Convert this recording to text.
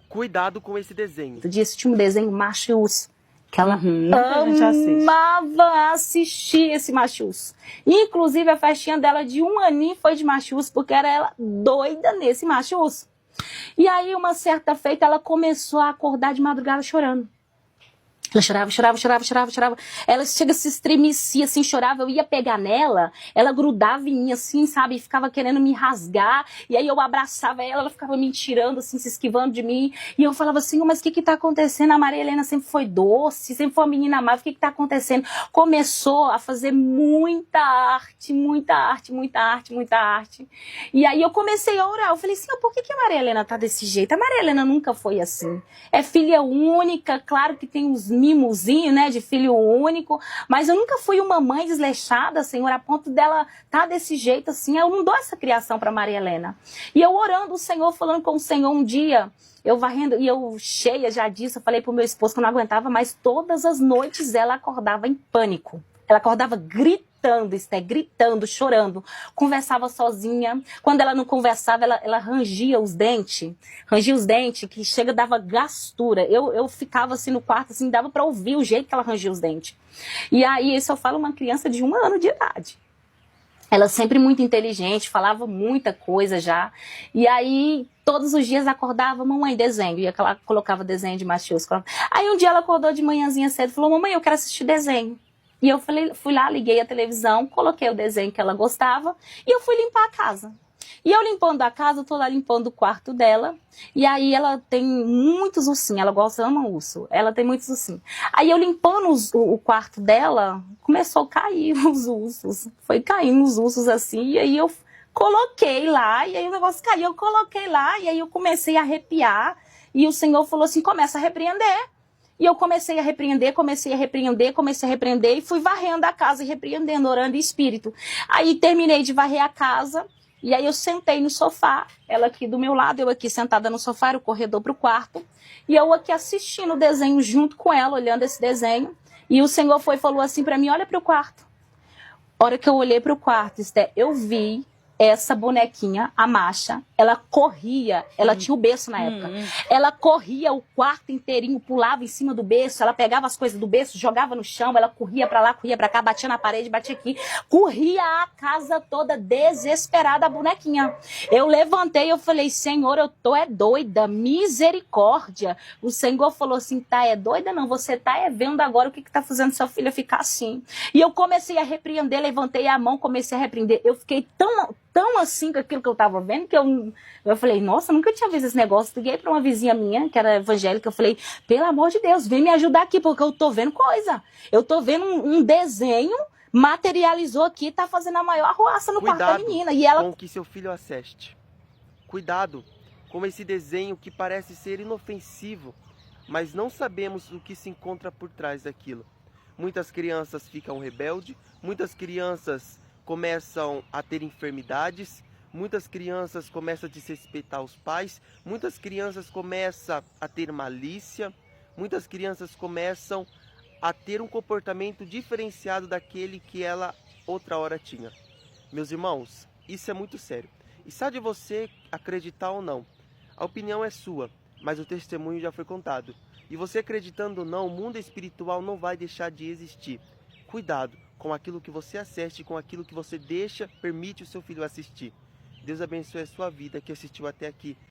Cuidado com esse desenho. Disse, tinha um desenho Macho e Urso, que ela a gente assiste. amava assistir esse Macho e Urso. Inclusive a festinha dela de 1 aninho foi de Macho e Urso, porque era ela doida nesse Macho e Urso. E aí uma certa feita ela começou a acordar de madrugada chorando. Ela chorava. Ela chega, se estremecia, assim, chorava. Eu ia pegar nela, ela grudava em mim, assim, sabe? E ficava querendo me rasgar. E aí eu abraçava ela ficava me tirando, assim, se esquivando de mim. E eu falava assim, mas o que tá acontecendo? A Maria Helena sempre foi doce, sempre foi uma menina amável. O que tá acontecendo? Começou a fazer muita arte. E aí eu comecei a orar. Eu falei, Senhor, por que a Maria Helena tá desse jeito? A Maria Helena nunca foi assim. É filha única, claro que tem uns mimozinho, né, de filho único, mas eu nunca fui uma mãe desleixada, Senhor, a ponto dela tá desse jeito assim. Eu não dou essa criação para Maria Helena. E eu orando o Senhor, falando com o Senhor um dia, eu varrendo, e eu cheia já disso, eu falei pro meu esposo que eu não aguentava, mas todas as noites ela acordava em pânico. Ela acordava gritando, chorando, conversava sozinha. Quando ela não conversava, ela rangia os dentes, que chega, dava gastura. Eu ficava assim no quarto, assim, dava para ouvir o jeito que ela rangia os dentes. E aí, isso eu falo uma criança de 1 ano de idade. Ela sempre muito inteligente, falava muita coisa já. E aí, todos os dias acordava, mamãe, desenho. E ela colocava desenho de machos. Aí um dia ela acordou de manhãzinha cedo e falou, mamãe, eu quero assistir desenho. E eu fui lá, liguei a televisão, coloquei o desenho que ela gostava e eu fui limpar a casa. E eu limpando a casa, eu tô lá limpando o quarto dela. E aí ela tem muitos ursinhos, ela gosta, ama urso. Ela tem muitos ursinhos. Aí eu limpando o quarto dela, começou a cair os ursos. Foi caindo os ursos assim, e aí eu coloquei lá, e aí o negócio caiu, eu coloquei lá, e aí eu comecei a arrepiar. E o Senhor falou assim, começa a repreender. E eu comecei a repreender e fui varrendo a casa e repreendendo, orando em espírito. Aí terminei de varrer a casa e aí eu sentei no sofá, ela aqui do meu lado, eu aqui sentada no sofá, era o corredor para o quarto, e eu aqui assistindo o desenho junto com ela, olhando esse desenho. E o Senhor falou assim para mim, olha para o quarto. A hora que eu olhei para o quarto, Esté, eu vi essa bonequinha, a Masha, ela corria, ela tinha o berço na época, ela corria o quarto inteirinho, pulava em cima do berço, ela pegava as coisas do berço, jogava no chão, ela corria pra lá, corria pra cá, batia na parede, batia aqui, corria a casa toda desesperada, a bonequinha. Eu levantei, eu falei, Senhor, eu tô doida, misericórdia. O Senhor falou assim, tá doida não, você tá vendo agora o que tá fazendo sua filha ficar assim. E eu comecei a repreender, levantei a mão, comecei a repreender, eu fiquei tão assim com aquilo que eu tava vendo, que eu falei, nossa, nunca tinha visto esse negócio. Liguei pra uma vizinha minha, que era evangélica, eu falei, pelo amor de Deus, vem me ajudar aqui, porque eu tô vendo coisa. Eu tô vendo um desenho, materializou aqui, tá fazendo a maior arruaça no quarto da menina. E ela... com o que seu filho assiste. Cuidado com esse desenho que parece ser inofensivo, mas não sabemos o que se encontra por trás daquilo. Muitas crianças ficam rebeldes, muitas crianças começam a ter enfermidades, muitas crianças começam a desrespeitar os pais, muitas crianças começam a ter malícia, muitas crianças começam a ter um comportamento diferenciado daquele que ela outra hora tinha. Meus irmãos, isso é muito sério. E sabe de você acreditar ou não, a opinião é sua, mas o testemunho já foi contado. E você acreditando ou não, o mundo espiritual não vai deixar de existir. Cuidado com aquilo que você assiste, com aquilo que você permite o seu filho assistir. Deus abençoe a sua vida que assistiu até aqui.